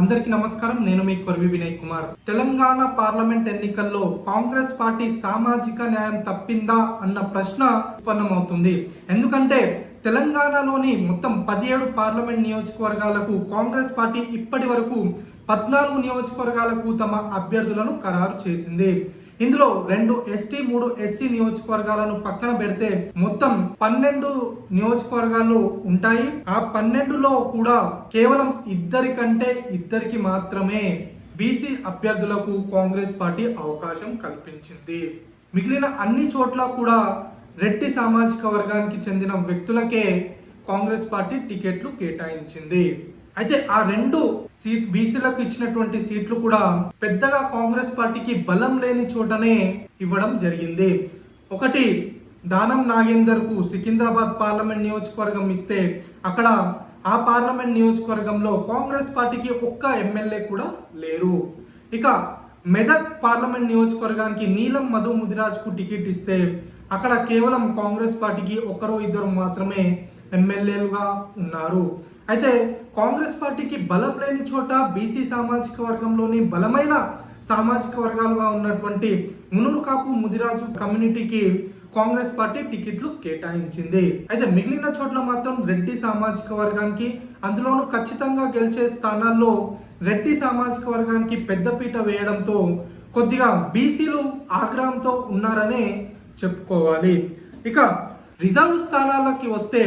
అందరికీ నమస్కారం. నేను మీ కొర్వి వినయ్ కుమార్. తెలంగాణ పార్లమెంట్ ఎన్నికల్లో కాంగ్రెస్ పార్టీ సామాజిక న్యాయం తప్పిందా అన్న ప్రశ్న ఉత్పన్నమవుతుంది. ఎందుకంటే తెలంగాణలోని మొత్తం 17 పార్లమెంట్ నియోజకవర్గాలకు కాంగ్రెస్ పార్టీ ఇప్పటి వరకు 14 నియోజకవర్గాలకు తమ అభ్యర్థులను ఖరారు చేసింది. ఇందులో 2 ఎస్టీ 3 ఎస్సీ నియోజకవర్గాలను పక్కన పెడితే మొత్తం 12 నియోజకవర్గాలు ఉంటాయి. ఆ 12లో కూడా కేవలం ఇద్దరికి మాత్రమే బీసీ అభ్యర్థులకు కాంగ్రెస్ పార్టీ అవకాశం కల్పించింది. మిగిలిన అన్ని చోట్ల కూడా రెడ్డి సామాజిక వర్గానికి చెందిన వ్యక్తులకే కాంగ్రెస్ పార్టీ టికెట్లు కేటాయించింది. అయితే ఆ 2 బీసీలకు ఇచ్చినటువంటి సీట్లు కూడా పెద్దగా కాంగ్రెస్ పార్టీకి బలం లేని చోటనే ఇవ్వడం జరిగింది. ఒకటి దానం నాగేందర్ కు సికింద్రాబాద్ పార్లమెంట్ నియోజకవర్గం ఇస్తే అక్కడ ఆ పార్లమెంట్ నియోజకవర్గంలో కాంగ్రెస్ పార్టీకి ఒక్క ఎమ్మెల్యే కూడా లేరు. ఇక మెదక్ పార్లమెంట్ నియోజకవర్గానికి నీలం మధు ముదిరాజ్ కు టికెట్ ఇస్తే అక్కడ కేవలం కాంగ్రెస్ పార్టీకి ఒకరు ఇద్దరు మాత్రమే ఎమ్మెల్యేలుగా ఉన్నారు. అయితే కాంగ్రెస్ పార్టీకి బలం లేని చోట బీసీ సామాజిక వర్గంలోని బలమైన సామాజిక వర్గాలుగా ఉన్నటువంటి మునూరు కాపు ముదిరాజు కమ్యూనిటీకి కాంగ్రెస్ పార్టీ టికెట్లు కేటాయించింది. అయితే మిగిలిన చోట్ల మాత్రం రెడ్డి సామాజిక వర్గానికి, అందులోనూ ఖచ్చితంగా గెలిచే స్థానాల్లో రెడ్డి సామాజిక వర్గానికి పెద్దపీట వేయడంతో కొద్దిగా బీసీలు ఆగ్రహంతో ఉన్నారనే చెప్పుకోవాలి. ఇక రిజర్వ్ స్థానాలకి వస్తే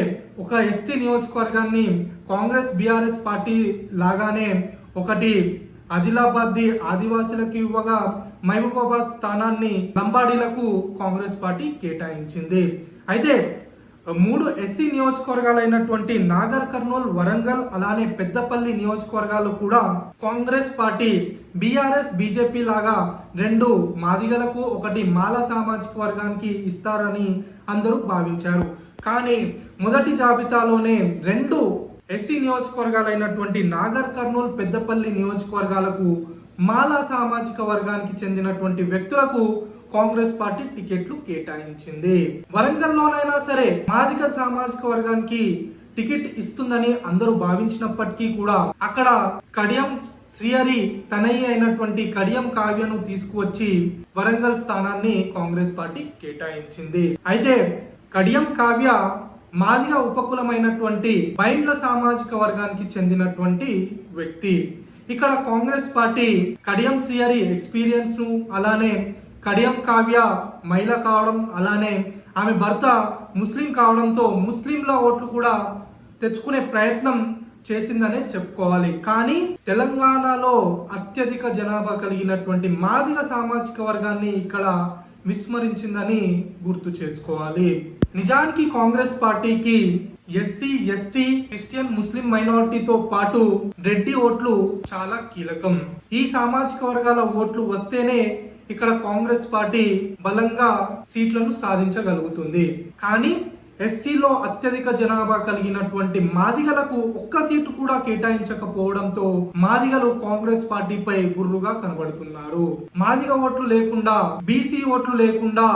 ఒక ఎస్టీ నియోజకవర్గాన్ని కాంగ్రెస్ బీఆర్ఎస్ పార్టీ లాగానే ఒకటి ఆదిలాబాద్ ఆదివాసీలకు ఇవ్వగా మహబూబాబాద్ స్థానాన్ని లంబాడీలకు కాంగ్రెస్ పార్టీ కేటాయించింది. అయితే 3 ఎస్సీ నియోజకవర్గాలైనటువంటి నాగర్ కర్నూల్, వరంగల్ అలానే పెద్దపల్లి నియోజకవర్గాలు కూడా కాంగ్రెస్ పార్టీ బీఆర్ఎస్ బీజేపీ లాగా 2 మాదిగలకు, ఒకటి మాల సామాజిక వర్గానికి ఇస్తారని అందరూ భావించారు. కానీ మొదటి జాబితాలోనే 2 ఎస్సీ నియోజకవర్గాలైనటువంటి నాగర్ కర్నూల్, పెద్దపల్లి నియోజకవర్గాలకు మాల సామాజిక వర్గానికి చెందినటువంటి వ్యక్తులకు కాంగ్రెస్ పార్టీ టికెట్లు కేటాయించింది. వరంగల్లోనైనా సరే మాదిగ సామాజిక వర్గానికి టికెట్ ఇస్తుందని అందరూ భావించినప్పటికీ కూడా అక్కడ కడియం శ్రీహరి తనయ్య అయినటువంటి కడియం కావ్యను తీసుకువచ్చి వరంగల్ స్థానాన్ని కాంగ్రెస్ పార్టీ కేటాయించింది. అయితే కడియం కావ్య మాదిగ ఉపకులమైనటువంటి బైండ్ల సామాజిక వర్గానికి చెందినటువంటి వ్యక్తి. ఇక్కడ కాంగ్రెస్ పార్టీ కడియం శ్రీహరి ఎక్స్పీరియన్స్ ను, అలానే కడియం కావ్య మహిళ కావడం, అలానే ఆమె భర్త ముస్లిం కావడంతో ముస్లింల ఓట్లు కూడా తెచ్చుకునే ప్రయత్నం చేసిందనే చెప్పుకోవాలి. కానీ తెలంగాణలో అత్యధిక జనాభా కలిగినటువంటి మాదిగ సామాజిక వర్గాన్ని ఇక్కడ విస్మరించిందని గుర్తు చేసుకోవాలి. నిజానికి కాంగ్రెస్ పార్టీకి ఎస్సీ, ఎస్టీ, క్రిస్టియన్, ముస్లిం మైనారిటీతో పాటు రెడ్డి ఓట్లు చాలా కీలకం. ఈ సామాజిక వర్గాల ఓట్లు వస్తేనే ఇక్కడ కాంగ్రెస్ పార్టీ బలంగా సీట్లను సాధించగలుగుతుంది. కానీ ఎస్సీలో అత్యధిక జనాభా కలిగినటువంటి మాదిగలకు ఒక్క సీటు కూడా కేటాయించకపోవడంతో మాదిగలు కాంగ్రెస్ పార్టీపై గుర్రుగా కనబడుతున్నారు. మాదిగ ఓట్లు లేకుండా, బీసీ ఓట్లు లేకుండా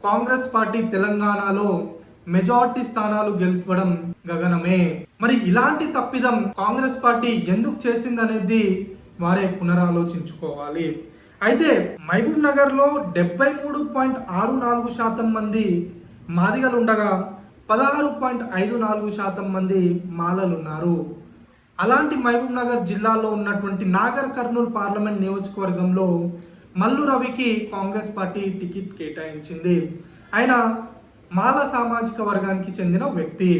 కాంగ్రెస్ పార్టీ తెలంగాణలో మెజారిటీ స్థానాలు గెలుపడం గగనమే. మరి ఇలాంటి తప్పిదం కాంగ్రెస్ పార్టీ ఎందుకు చేసిందనేది వారే పునరాలోచించుకోవాలి. అయితే మహబూబ్ నగర్ లో 73.64% మంది మాదిగలు ఉండగా 16.54% మంది మాలలున్నారు. అలాంటి మహబూబ్ నగర్ జిల్లాలో ఉన్నటువంటి నాగర్ కర్నూల్ పార్లమెంట్ నియోజకవర్గంలో మల్లు రవికి కాంగ్రెస్ పార్టీ టికెట్ కేటాయించింది. ఆయన మాల సామాజిక వర్గానికి చెందిన వ్యక్తి.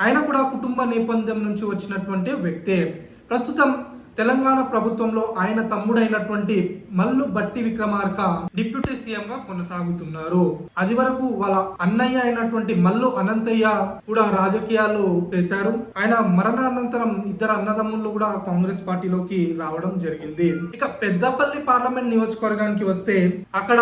ఆయన కూడా కుటుంబ నేపథ్యం నుంచి వచ్చినటువంటి వ్యక్తే. ప్రస్తుతం తెలంగాణ ప్రభుత్వంలో ఆయన తమ్ముడైనటువంటి మల్లు బట్టి విక్రమార్క డిప్యూటీ సీఎం గా కొనసాగుతున్నారు. అది వరకు వాళ్ళ అన్నయ్య అయినటువంటి మల్లు అనంతయ్య కూడా రాజకీయాలు చేశారు. ఆయన మరణానంతరం 2 అన్నదమ్ముళ్ళు కూడా కాంగ్రెస్ పార్టీలోకి రావడం జరిగింది. ఇక పెద్దపల్లి పార్లమెంట్ నియోజకవర్గానికి వస్తే అక్కడ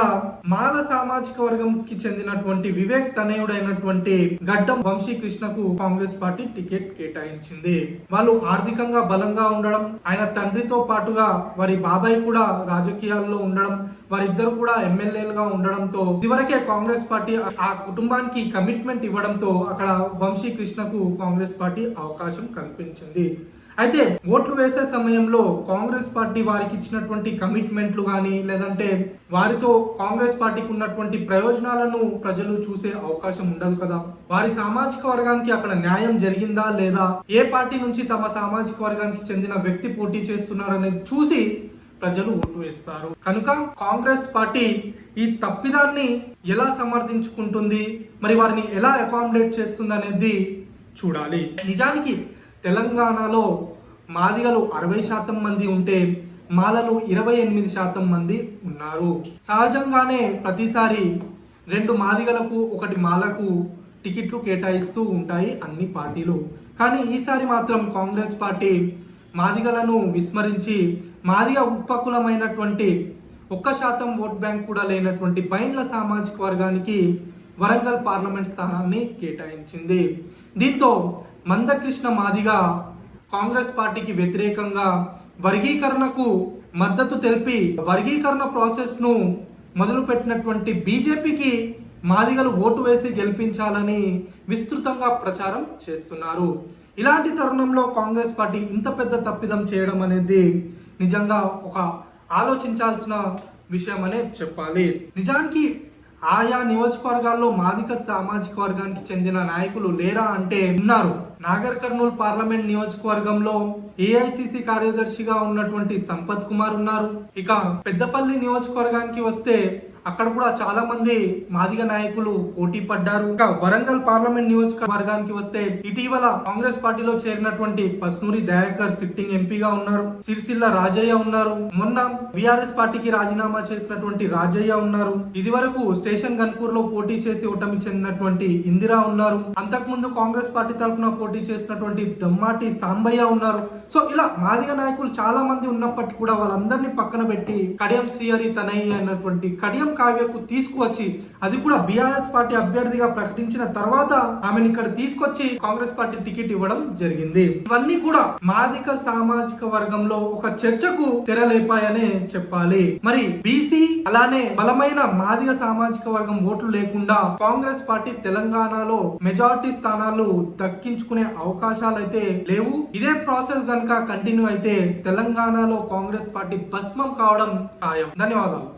మాల సామాజిక వర్గంకి చెందినటువంటి వివేక్ తనయుడైనటువంటి గడ్డం వంశీకృష్ణకు కాంగ్రెస్ పార్టీ టికెట్ కేటాయించింది. వాళ్ళు ఆర్థికంగా బలంగా ఉండడం, ఆయన తండ్రితో పాటుగా వారి బాబాయ్ కూడా రాజకీయాల్లో ఉండడం, వారిద్దరు కూడా ఎమ్మెల్యేలుగా ఉండడంతో ఇదివరకే కాంగ్రెస్ పార్టీ ఆ కుటుంబానికి కమిట్మెంట్ ఇవ్వడంతో అక్కడ వంశీకృష్ణకు కాంగ్రెస్ పార్టీ అవకాశం కల్పించింది. అయితే ఓట్లు వేసే సమయంలో కాంగ్రెస్ పార్టీ వారికి ఇచ్చినటువంటి కమిట్మెంట్లు కానీ లేదంటే వారితో కాంగ్రెస్ పార్టీకి ఉన్నటువంటి ప్రయోజనాలను ప్రజలు చూసే అవకాశం ఉండదు కదా. వారి సామాజిక వర్గానికి అక్కడ న్యాయం జరిగిందా లేదా, ఏ పార్టీ నుంచి తమ సామాజిక వర్గానికి చెందిన వ్యక్తి పోటీ చేస్తున్నారు అనేది చూసి ప్రజలు ఓటు వేస్తారు. కనుక కాంగ్రెస్ పార్టీ ఈ తప్పిదాన్ని ఎలా సమర్థించుకుంటుంది, మరి వారిని ఎలా అకామిడేట్ చేస్తుంది అనేది చూడాలి. నిజానికి తెలంగాణలో మాదిగలు 60% మంది ఉంటే మాలలు 28% మంది ఉన్నారు. సహజంగానే ప్రతిసారి 2 మాదిగలకు 1 మాలకు టికెట్లు కేటాయిస్తూ ఉంటాయి అన్ని పార్టీలు. కానీ ఈసారి మాత్రం కాంగ్రెస్ పార్టీ మాదిగలను విస్మరించి మాదిగ ఉపకులమైనటువంటి 1% ఓట్ బ్యాంక్ కూడా లేనటువంటి బైండ్ల సామాజిక వర్గానికి వరంగల్ పార్లమెంట్ స్థానాన్ని కేటాయించింది. దీంతో మందకృష్ణ మాదిగ కాంగ్రెస్ పార్టీకి వ్యతిరేకంగా వర్గీకరణకు మద్దతు తెలిపి వర్గీకరణ ప్రాసెస్ను మొదలుపెట్టినటువంటి బీజేపీకి మాదిగలు ఓటు వేసి గెలిపించాలని విస్తృతంగా ప్రచారం చేస్తున్నారు. ఇలాంటి తరుణంలో కాంగ్రెస్ పార్టీ ఇంత పెద్ద తప్పిదం చేయడం అనేది నిజంగా ఒక ఆలోచించాల్సిన విషయం అనే చెప్పాలి. నిజానికి ఆయా నియోజకవర్గాల్లో మాదిక సామాజిక వర్గానికి చెందిన నాయకులు లేరా అంటే ఉన్నారు. నాగర్ కర్నూల్ పార్లమెంట్ నియోజకవర్గంలో ఏఐసిసి కార్యదర్శిగా ఉన్నటువంటి సంపత్ కుమార్ ఉన్నారు. ఇక పెద్దపల్లి నియోజకవర్గానికి వస్తే అక్కడ కూడా చాలా మంది మాదిగ నాయకులు పోటీ పడ్డారు. ఇక వరంగల్ పార్లమెంట్ నియోజకవర్గానికి వస్తే ఇటీవల కాంగ్రెస్ పార్టీలో చేరినటువంటి పస్నూరి దయాకర్ సిట్టింగ్ ఎంపీగా ఉన్నారు. సిరిసిల్ల రాజయ్య ఉన్నారు. మొన్న బీఆర్ఎస్ పార్టీకి రాజీనామా చేసినటువంటి రాజయ్య ఉన్నారు. ఇది వరకు స్టేషన్ గన్పూర్ లో పోటీ చేసి ఓటమి చెందినటువంటి ఇందిరా ఉన్నారు. అంతకుముందు కాంగ్రెస్ పార్టీ తరఫున పోటీ చేసినటువంటి దమ్మాటి సాంబయ్య ఉన్నారు. సో ఇలా మాదిగ నాయకులు చాలా మంది ఉన్నప్పటికీ కూడా వాళ్ళందరినీ పక్కన పెట్టి కడియం శ్రీహరి తనయ్య అయినటువంటి కడియం కావ్యకు తీసుకువచ్చి, అది కూడా బీఆర్ఎస్ పార్టీ అభ్యర్థిగా ప్రకటించిన తర్వాత ఆమెను ఇక్కడ తీసుకొచ్చి కాంగ్రెస్ పార్టీ టికెట్ ఇవ్వడం జరిగింది. ఇవన్నీ కూడా మాదిక సామాజిక వర్గంలో ఒక చర్చకు తెరలేపాయనే చెప్పాలి. మరి బీసీ అలానే బలమైన మాదిగ సామాజిక వర్గం ఓట్లు లేకుండా కాంగ్రెస్ పార్టీ తెలంగాణలో మెజారిటీ స్థానాలు దక్కించుకునే అవకాశాలు అయితే లేవు. ఇదే ప్రాసెస్ కనుక కంటిన్యూ అయితే తెలంగాణలో కాంగ్రెస్ పార్టీ భస్మం కావడం ఖాయం. ధన్యవాదాలు.